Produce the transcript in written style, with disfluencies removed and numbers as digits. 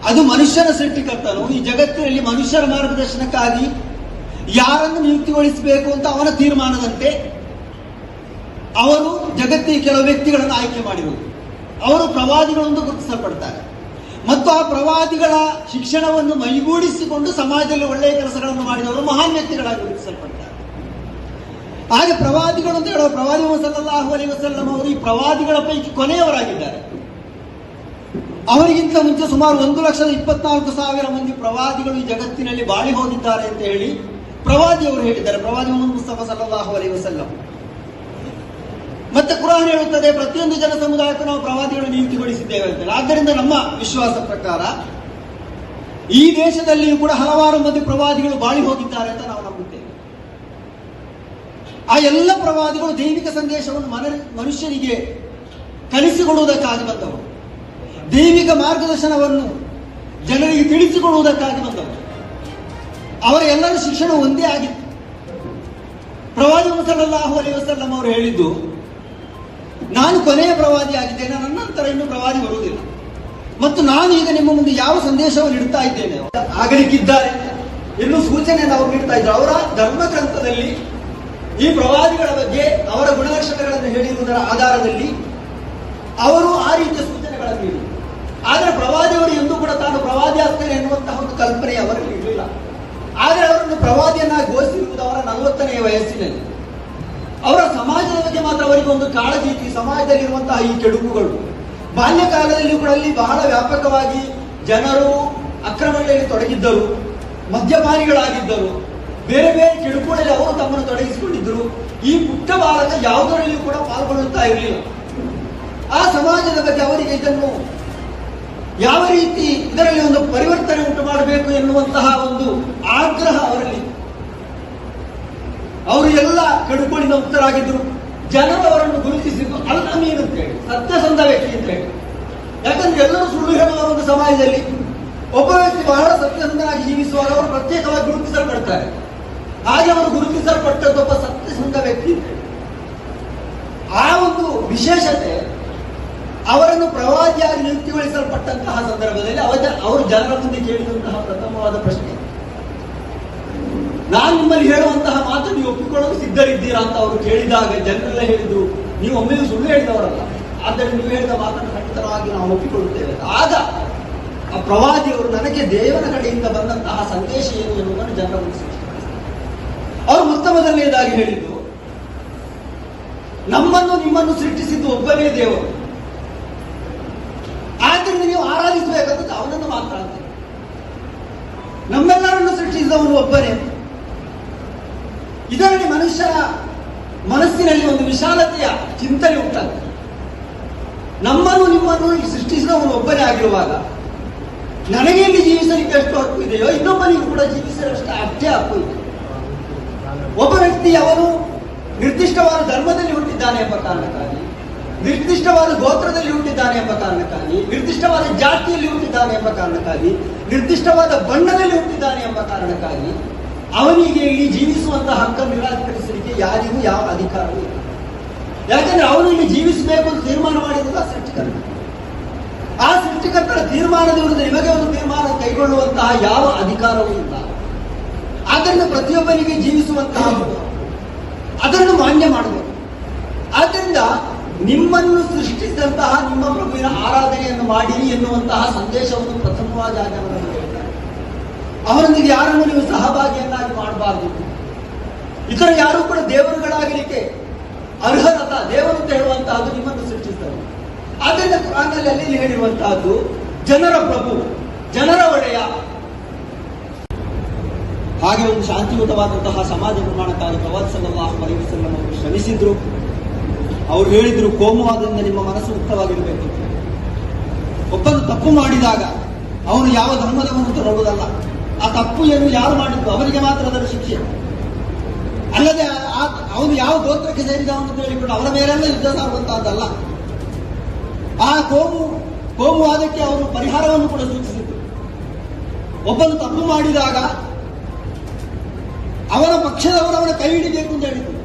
ಅದು ಮನುಷ್ಯನ ಸೃಷ್ಟಿಕರ್ತನು. ಈ ಜಗತ್ತಿನಲ್ಲಿ ಮನುಷ್ಯರ ಮಾರ್ಗದರ್ಶನಕ್ಕಾಗಿ ಯಾರನ್ನು ನಿಯುಕ್ತಿಗೊಳಿಸಬೇಕು ಅಂತ ಅವನ ತೀರ್ಮಾನದಂತೆ ಅವರು ಜಗತ್ತಿನ ಕೆಲವು ವ್ಯಕ್ತಿಗಳನ್ನು ಆಯ್ಕೆ ಮಾಡಿರುವುದು. ಅವರು ಪ್ರವಾದಿಗಳೆಂದು ಗುರುತಿಸಲ್ಪಡ್ತಾರೆ ಮತ್ತು ಆ ಪ್ರವಾದಿಗಳ ಶಿಕ್ಷಣವನ್ನು ಮೈಗೂಡಿಸಿಕೊಂಡು ಸಮಾಜದಲ್ಲಿ ಒಳ್ಳೆಯ ಕೆಲಸಗಳನ್ನು ಮಾಡಿದವರು ಮಹಾನ್ ವ್ಯಕ್ತಿಗಳಾಗಿ ಗುರುತಿಸಲ್ಪಡ್ತಾರೆ. ಹಾಗೆ ಪ್ರವಾದಿಗಳು ಅಂತ ಹೇಳುವ ಪ್ರವಾದಿ ಸಲ್ಲಲ್ಲಾಹು ಅಲೈಹಿ ವಸಲ್ಲಂ ಅವರು ಈ ಪ್ರವಾದಿಗಳ ಪೈಕಿ ಕೊನೆಯವರಾಗಿದ್ದಾರೆ. ಅವರಿಗಿಂತ ಮುಂಚೆ ಸುಮಾರು 1,24,000 ಮಂದಿ ಪ್ರವಾದಿಗಳು ಈ ಜಗತ್ತಿನಲ್ಲಿ ಬಾಳಿ ಹೋಗಿದ್ದಾರೆ ಅಂತ ಹೇಳಿ ಪ್ರವಾದಿಯವರು ಹೇಳಿದ್ದಾರೆ, ಪ್ರವಾದಿ ಮುಹಮ್ಮದ್ ಮುಸ್ತಫಾ ಸಲ್ಲಲ್ಲಾಹು ಅಲೈಹಿ ವಸಲ್ಲಂ. ಮತ್ತೆ ಕುರಾನ್ ಹೇಳುತ್ತದೆ ಪ್ರತಿಯೊಂದು ಜನ ಸಮುದಾಯಕ್ಕೂ ನಾವು ಪ್ರವಾದಿಗಳನ್ನು ನಿಯುಕ್ತಿಗೊಳಿಸಿದ್ದೇವೆ ಅಂತ. ಆದ್ದರಿಂದ ನಮ್ಮ ವಿಶ್ವಾಸ ಪ್ರಕಾರ ಈ ದೇಶದಲ್ಲಿಯೂ ಕೂಡ ಹಲವಾರು ಮಂದಿ ಪ್ರವಾದಿಗಳು ಬಾಳಿ ಹೋಗಿದ್ದಾರೆ ಅಂತ ನಾವು ನಂಬುತ್ತೇವೆ. ಆ ಎಲ್ಲ ಪ್ರವಾದಿಗಳು ದೈವಿಕ ಸಂದೇಶವನ್ನು ಮನುಷ್ಯನಿಗೆ ಕಲಿಸಿಕೊಡುವುದಕ್ಕಾಗಿ ಬಂದವರು, ದೈವಿಕ ಮಾರ್ಗದರ್ಶನವನ್ನು ಜನರಿಗೆ ತಿಳಿಸಿಕೊಡುವುದಕ್ಕಾಗಿ ಬಂದವರು. ಅವರ ಎಲ್ಲರ ಶಿಕ್ಷಣ ಒಂದೇ ಆಗಿತ್ತು. ಪ್ರವಾದಿ ಸಲ್ಲಲ್ಲಾಹು ಅಲೈಹಿ ವಸಲ್ಲಂ ಅವರು ಹೇಳಿದ್ದು, ನಾನು ಕೊನೆಯ ಪ್ರವಾದಿ ಆಗಿದ್ದೇನೆ, ನನ್ನ ನಂತರ ಇನ್ನೂ ಪ್ರವಾದಿ ಬರುವುದಿಲ್ಲ ಮತ್ತು ನಾನು ಈಗ ನಿಮ್ಮ ಮುಂದೆ ಯಾವ ಸಂದೇಶವನ್ನು ಇಡ್ತಾ ಇದ್ದೇನೆ ಆಗಲಿಕ್ಕಿದ್ದಾರೆ ಎನ್ನುವ ಸೂಚನೆಯನ್ನು ಅವರು ನೀಡ್ತಾ ಇದ್ರು. ಅವರ ಧರ್ಮ ಗ್ರಂಥದಲ್ಲಿ ಈ ಪ್ರವಾದಿಗಳ ಬಗ್ಗೆ ಅವರ ಗುಣಲಕ್ಷಣಗಳನ್ನು ಹೇಳಿರುವುದರ ಆಧಾರದಲ್ಲಿ ಅವರು ಆ ರೀತಿಯ ಸೂಚನೆಗಳನ್ನು ನೀಡಿದರು. ಆದರೆ ಪ್ರವಾದಿಯವರು ಎಂದೂ ಕೂಡ ತಾನು ಪ್ರವಾದಿ ಆಗ್ತೇನೆ ಎನ್ನುವಂತಹ ಒಂದು ಕಲ್ಪನೆ ಅವರಲ್ಲಿ ಇರಲಿಲ್ಲ. ಆದರೆ ಅವರನ್ನು ಪ್ರವಾದಿಯನ್ನಾಗಿ ಘೋಷಿಸಿರುವುದು ಅವರ 40ನೇ ವಯಸ್ಸಿನಲ್ಲಿ. ಅವರ ಸಮಾಜದ ಬಗ್ಗೆ ಮಾತ್ರ ಅವರಿಗೆ ಒಂದು ಕಾಳಜಿ ಇತ್ತು. ಸಮಾಜದಲ್ಲಿರುವಂತಹ ಈ ಕೆಡುಕುಗಳು ಬಾಲ್ಯಕಾಲದಲ್ಲಿ ಕೂಡ ಅಲ್ಲಿ ಬಹಳ ವ್ಯಾಪಕವಾಗಿ ಜನರು ಅಕ್ರಮಗಳಲ್ಲಿ ತೊಡಗಿದ್ದರು, ಮದ್ಯಪಾನಿಗಳಾಗಿದ್ದರು, ಬೇರೆ ಬೇರೆ ಕೆಡುಕುಗಳಲ್ಲಿ ಅವರು ತಮ್ಮನ್ನು ತೊಡಗಿಸಿಕೊಂಡಿದ್ದರು. ಈ ಪುಟ್ಟ ಬಾಲಕ ಯಾವುದರಲ್ಲಿಯೂ ಕೂಡ ಪಾಲ್ಗೊಳ್ಳುತ್ತಾ ಇರಲಿಲ್ಲ. ಆ ಸಮಾಜದ ಬಗ್ಗೆ ಅವರಿಗೆ ಇದನ್ನು ಯಾವ ರೀತಿ ಇದರಲ್ಲಿ ಒಂದು ಪರಿವರ್ತನೆ ಉಂಟು ಮಾಡಬೇಕು ಎನ್ನುವಂತಹ ಒಂದು ಆಗ್ರಹ ಅವರಲ್ಲಿ. ಅವರು ಎಲ್ಲ ಕೆಡುಕುಗಳಿಂದ ಮುಕ್ತರಾಗಿದ್ದರು. ಜನರು ಅವರನ್ನು ಗುರುತಿಸಿದ್ದು ಅಲ್ ಅಮೀನ್ ಅಂತ ಹೇಳಿ, ಸತ್ಯಸಂಧ ವ್ಯಕ್ತಿ ಅಂತ ಹೇಳಿ. ಯಾಕಂದ್ರೆ ಎಲ್ಲರೂ ಸುಳ್ಳು ಹೇಳುವ ಒಂದು ಸಮಾಜದಲ್ಲಿ ಒಬ್ಬ ವ್ಯಕ್ತಿ ಬಹಳ ಸತ್ಯಸಂಧನಾಗಿ ಜೀವಿಸುವಾಗ ಅವರು ಪ್ರತ್ಯೇಕವಾಗಿ ಗುರುತಿಸಲ್ಪಡ್ತಾರೆ. ಹಾಗೆ ಅವರು ಗುರುತಿಸಲ್ಪಟ್ಟದ್ದು ಒಬ್ಬ ಸತ್ಯಸಂಧ ವ್ಯಕ್ತಿ ಅಂತ ಹೇಳಿ. ಆ ಒಂದು ವಿಶೇಷತೆ ಅವರನ್ನು ಪ್ರವಾದಿಯಾಗಿ ನಿಯುಕ್ತಿಗೊಳಿಸಲ್ಪಟ್ಟಂತಹ ಸಂದರ್ಭದಲ್ಲಿ ಅವರು ಜನರ ಮುಂದೆ ಕೇಳಿದಂತಹ ಪ್ರಥಮವಾದ ಪ್ರಶ್ನೆ, ನಾನು ನಿಮ್ಮಲ್ಲಿ ಹೇಳುವಂತಹ ಮಾತು ನೀವು ಒಪ್ಪಿಕೊಳ್ಳಲು ಸಿದ್ಧರಿದ್ದೀರಾ ಅಂತ ಅವರು ಕೇಳಿದಾಗ ಜನರೆಲ್ಲ ಹೇಳಿದ್ರು, ನೀವು ಒಮ್ಮೆಯೂ ಸುಳ್ಳು ಹೇಳಿದವರಲ್ಲ, ಆದ್ದರಿಂದ ನೀವು ಹೇಳಿದ ಮಾತನ್ನು ಖಂಡಿತವಾಗಿ ನಾವು ಒಪ್ಪಿಕೊಳ್ಳುತ್ತೇವೆ. ಆಗ ಆ ಪ್ರವಾದಿಯವರು ನನಗೆ ದೇವರ ಕಡೆಯಿಂದ ಬಂದಂತಹ ಸಂದೇಶ ಏನು ಎನ್ನುವುದನ್ನು ಜನರ ಮುಂದೆ ಅವರು ಮೊದಲನೆಯದಾಗಿ ಹೇಳಿದ್ದು, ನಮ್ಮನ್ನು ನಿಮ್ಮನ್ನು ಸೃಷ್ಟಿಸಿದ್ದು ಒಬ್ಬನೇ ದೇವರು, ಆದ್ದರಿಂದ ನೀವು ಆರಾಧಿಸಬೇಕಂತ ಅವನನ್ನು ಮಾತ್ರ ಅಂತ. ನಮ್ಮೆಲ್ಲರನ್ನು ಸೃಷ್ಟಿಸಿದವನು ಒಬ್ಬನೇ. ಇದರಲ್ಲಿ ಮನುಷ್ಯರ ಮನಸ್ಸಿನಲ್ಲಿ ಒಂದು ವಿಶಾಲತೆಯ ಚಿಂತನೆ ಉಂಟಾಗ್ತದೆ. ನಮ್ಮನ್ನು ನಿಮ್ಮನ್ನು ಸೃಷ್ಟಿಸಿದವನು ಒಬ್ಬನೇ ಆಗಿರುವಾಗ ನನಗೆ ಇಲ್ಲಿ ಜೀವಿಸಲಿಕ್ಕೆ ಎಷ್ಟು ಹಕ್ಕು ಇದೆಯೋ ಇನ್ನೊಬ್ಬನಿಗೂ ಕೂಡ ಜೀವಿಸಲಷ್ಟು ಅಷ್ಟೇ ಹಕ್ಕು ಇದೆ. ಒಬ್ಬ ವ್ಯಕ್ತಿ ಅವನು ನಿರ್ದಿಷ್ಟವಾದ ಧರ್ಮದಲ್ಲಿ ಹುಟ್ಟಿದ್ದಾನೆ ಎಂಬ ಕಾರಣಕ್ಕಾಗಿ, ನಿರ್ದಿಷ್ಟವಾದ ಗೋತ್ರದಲ್ಲಿ ಹುಟ್ಟಿದ್ದಾನೆ ಎಂಬ ಕಾರಣಕ್ಕಾಗಿ, ನಿರ್ದಿಷ್ಟವಾದ ಜಾತಿಯಲ್ಲಿ ಹುಟ್ಟಿದ್ದಾನೆ ಎಂಬ ಕಾರಣಕ್ಕಾಗಿ, ನಿರ್ದಿಷ್ಟವಾದ ಬಣ್ಣದಲ್ಲಿ ಹುಟ್ಟಿದ್ದಾನೆ ಎಂಬ ಕಾರಣಕ್ಕಾಗಿ ಅವನಿಗೆ ಇಲ್ಲಿ ಜೀವಿಸುವಂತಹ ಹಕ್ಕನ್ನು ನಿರಾಕರಿಸಲಿಕ್ಕೆ ಯಾರಿಗೂ ಯಾವ ಅಧಿಕಾರವೂ ಇಲ್ಲ. ಯಾಕಂದ್ರೆ ಅವನು ಇಲ್ಲಿ ಜೀವಿಸಬೇಕು ಅಂತ ತೀರ್ಮಾನ ಮಾಡಿರುವುದು ಆ ಸೃಷ್ಟಿಕರ್ತ. ಆ ಸೃಷ್ಟಿಕರ್ತರ ತೀರ್ಮಾನದ ವಿರುದ್ಧ ನಿಮಗೆ ಒಂದು ತೀರ್ಮಾನ ಕೈಗೊಳ್ಳುವಂತಹ ಯಾವ ಅಧಿಕಾರವೂ ಇಲ್ಲ. ಆದ್ದರಿಂದ ಪ್ರತಿಯೊಬ್ಬನಿಗೆ ಜೀವಿಸುವಂತಹ ಅದನ್ನು ಮಾನ್ಯ ಮಾಡಬೇಕು. ಆದ್ದರಿಂದ ನಿಮ್ಮನ್ನು ಸೃಷ್ಟಿಸಿದಂತಹ ನಿಮ್ಮ ಪ್ರಭುವಿನ ಆರಾಧನೆಯನ್ನು ಮಾಡಿರಿ ಎನ್ನುವಂತಹ ಸಂದೇಶವನ್ನು ಪ್ರಥಮವಾಗಿ ಆಗಮನದಲ್ಲಿ ಹೇಳ್ತಾರೆ. ಅವರೊಂದಿಗೆ ಯಾರನ್ನು ನೀವು ಸಹಭಾಗಿಯನ್ನಾಗಿ ಮಾಡಬಾರದು. ಇತರ ಯಾರು ಕೂಡ ದೇವರುಗಳಾಗಲಿಕ್ಕೆ ಅರ್ಹರಲ್ಲ. ದೇವರು ಅಂತ ಹೇಳುವಂತಹದ್ದು ನಿಮ್ಮನ್ನು ಸೃಷ್ಟಿಸಿದರು. ಆದ್ದರಿಂದ ಕುರಾನ್ನಲ್ಲಿ ಅಲ್ಲಿ ಹೇಳಿರುವಂತಹದ್ದು ಜನರ ಪ್ರಭು, ಜನರ ಒಡೆಯ. ಹಾಗೆ ಒಂದು ಶಾಂತಿಯುತವಾದಂತಹ ಸಮಾಜ ನಿರ್ಮಾಣಕ್ಕಾಗಿ ಪ್ರವಾದಿ ಸಲ್ಲಲ್ಲಾಹು ಅಲೈಹಿ ವಸಲ್ಲಂ ಅವರು ಶ್ರಮಿಸಿದ್ರು. ಅವರು ಹೇಳಿದ್ರು, ಕೋಮುವಾದದಿಂದ ನಿಮ್ಮ ಮನಸ್ಸು ಮುಕ್ತವಾಗಿರಬೇಕು. ಒಬ್ಬನು ತಪ್ಪು ಮಾಡಿದಾಗ ಅವನು ಯಾವ ಧರ್ಮದವನು ಅಂತ ನೋಡುವುದಲ್ಲ. ಆ ತಪ್ಪು ಯಾರು ಮಾಡಿದ್ದು ಅವರಿಗೆ ಮಾತ್ರ ಅದರ ಶಿಕ್ಷೆ. ಅಲ್ಲದೆ ಅವನು ಯಾವ ಗೋತ್ರಕ್ಕೆ ಸೇರಿದವನು ಅಂತ ಹೇಳಿಕೊಂಡು ಅವರ ಮೇಲೆಲ್ಲ ಯುದ್ಧ ಸಾಗುವಂತಹದ್ದಲ್ಲ. ಆ ಕೋಮುವಾದಕ್ಕೆ ಅವರು ಪರಿಹಾರವನ್ನು ಕೂಡ ಸೂಚಿಸಿದ್ರು. ಒಬ್ಬನು ತಪ್ಪು ಮಾಡಿದಾಗ ಅವನ ಪಕ್ಷದವರು ಅವನ ಕೈ ಹಿಡಿಬೇಕು ಅಂತ ಹೇಳಿದ್ರು.